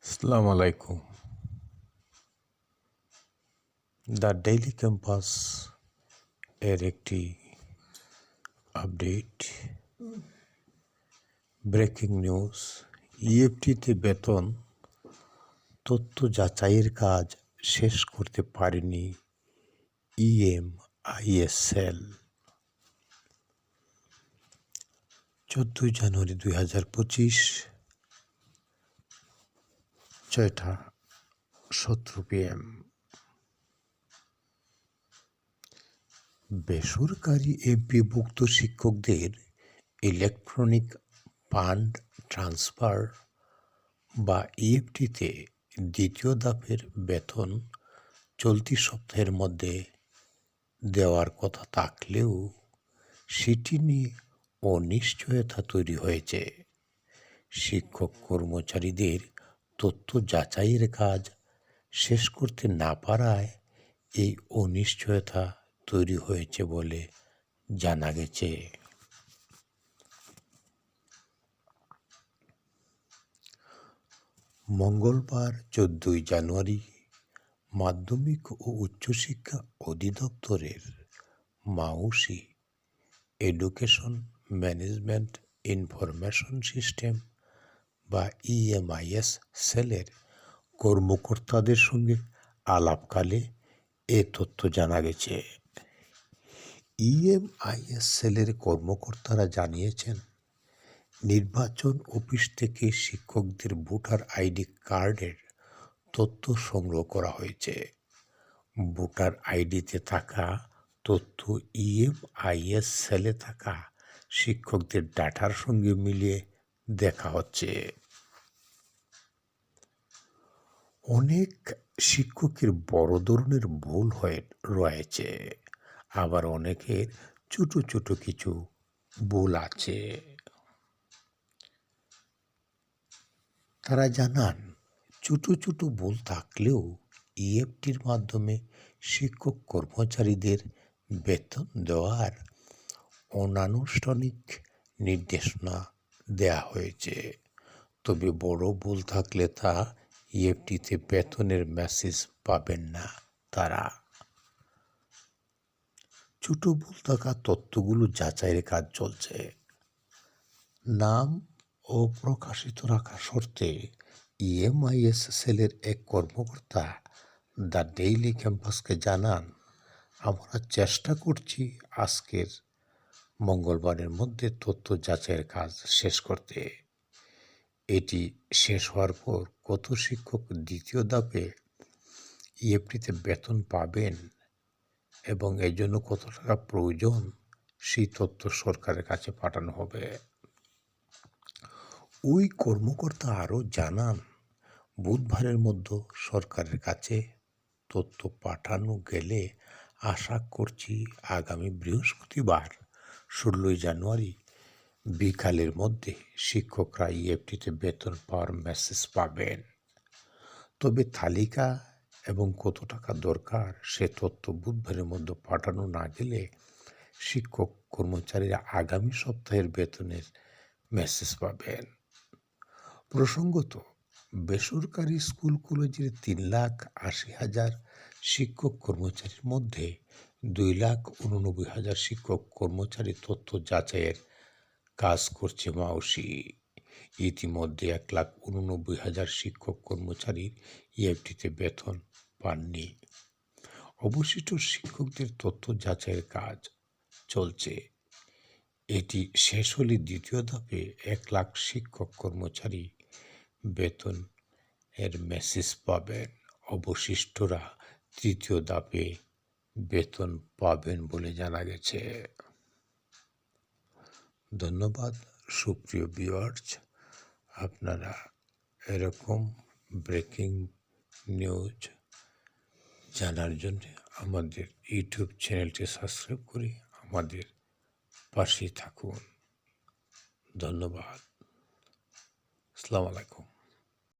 আসসালামু আলাইকুম। The daily campus এর একটি আপডেট। ব্রেকিং নিউজ, ইএফটিতে বেতন তথ্য যাচাইয়ের কাজ শেষ করতে পারেনি ইএমআইএসএল। 14 জানুয়ারি 2025, 6:17 PM। বেসরকারি এমপিভুক্ত শিক্ষকদের ইলেকট্রনিক ফান্ড ট্রান্সফার বা ইএফটিতে দ্বিতীয় ধাপের বেতন চলতি সপ্তাহের মধ্যে দেওয়ার কথা থাকলেও সেটি নিয়ে অনিশ্চয়তা তৈরি হয়েছে। শিক্ষক কর্মচারীদের তথ্য যাচাইয়ের কাজ শেষ করতে না পারায় এই অনিশ্চয়তা তৈরি হয়েছে বলে জানা গেছে। মঙ্গলবার 14 জানুয়ারি মাধ্যমিক ও উচ্চশিক্ষা অধিদপ্তরের মাউসি এডুকেশন ম্যানেজমেন্ট ইনফরমেশন সিস্টেম বা ইএমআইএস সেলের কর্মকর্তাদের সঙ্গে আলাপকালে এ তথ্য জানা গেছে। ইএমআইএস সেলের কর্মকর্তারা জানিয়েছেন, নির্বাচন অফিস থেকে শিক্ষকদের ভোটার আইডি কার্ডের তথ্য সংগ্রহ করা হয়েছে। ভোটার আইডিতে থাকা তথ্য ইএমআইএস সেলে থাকা শিক্ষকদের ডাটার সঙ্গে মিলিয়ে দেখা হচ্ছে। অনেক শিক্ষকের বড় ধরনের ভুল হয়ে রয়েছে, আবার অনেকের ছোট ছোট কিছু ভুল আছে। তারা জানান, ছোট ছোট ভুল থাকলেও ইএফটির মাধ্যমে শিক্ষক কর্মচারীদের বেতন দেওয়ার অনানুষ্ঠানিক নির্দেশনা দেয়া হয়েছে। তবে বড় ভুল থাকলে তা ইএফটিতে বেতনের মেসেজ পাবেন না তারা। ছোট ভুল থাকা তথ্যগুলো যাচাইয়ের কাজ চলছে। নাম অপ্রকাশিত রাখার শর্তে ইএমআইএস সেলের এক কর্মকর্তা দ্য ডেইলি ক্যাম্পাসকে জানান, আমরা চেষ্টা করছি আজকের মঙ্গলবারের মধ্যে তথ্য যাচাইয়ের কাজ শেষ করতে। এটি শেষ হওয়ার পর কত শিক্ষক দ্বিতীয় ধাপে ইএফটিতে বেতন পাবেন এবং এর জন্য কত টাকা প্রয়োজন সেই তথ্য সরকারের কাছে পাঠানো হবে। ওই কর্মকর্তা আরও জানান, বুধবারের মধ্যে সরকারের কাছে তথ্য পাঠানো গেলে আশা করছি আগামী বৃহস্পতিবার 16 জানুয়ারি বিকালের মধ্যে শিক্ষকরা ইএফটিতে বেতন পাওয়ার মেসেজ পাবেন। তবে তালিকা এবং কত টাকা দরকার সে তথ্য বুধবারের মধ্যে পাঠানো না গেলে শিক্ষক কর্মচারীরা আগামী সপ্তাহের বেতনের মেসেজ পাবেন। প্রসঙ্গত, বেসরকারি স্কুল কলেজের 3,80,000 শিক্ষক কর্মচারীর মধ্যে 2,89,000 শিক্ষক কর্মচারী তথ্য যাচাইয়ের কাজ করছে মাউসি। ইতিমধ্যে 1,89,000 শিক্ষক কর্মচারীর ইএফটিতে বেতন পাননি। অবশিষ্ট শিক্ষকদের তথ্য যাচাইয়ের কাজ চলছে। এটি শেষ হলে দ্বিতীয় ধাপে 1,00,000 শিক্ষক কর্মচারী বেতন এর মেসেজ পাবেন। অবশিষ্টরা তৃতীয় ধাপে বেতন পাবেন বলে জানা গেছে। ধন্যবাদ সুপ্রিয় ভিউয়ার্স, আপনারা এরকম ব্রেকিং নিউজ জানার জন্য আমাদের ইউটিউব চ্যানেলটি সাবস্ক্রাইব করে আমাদের পাশে থাকুন। ধন্যবাদ। আসসালামু আলাইকুম।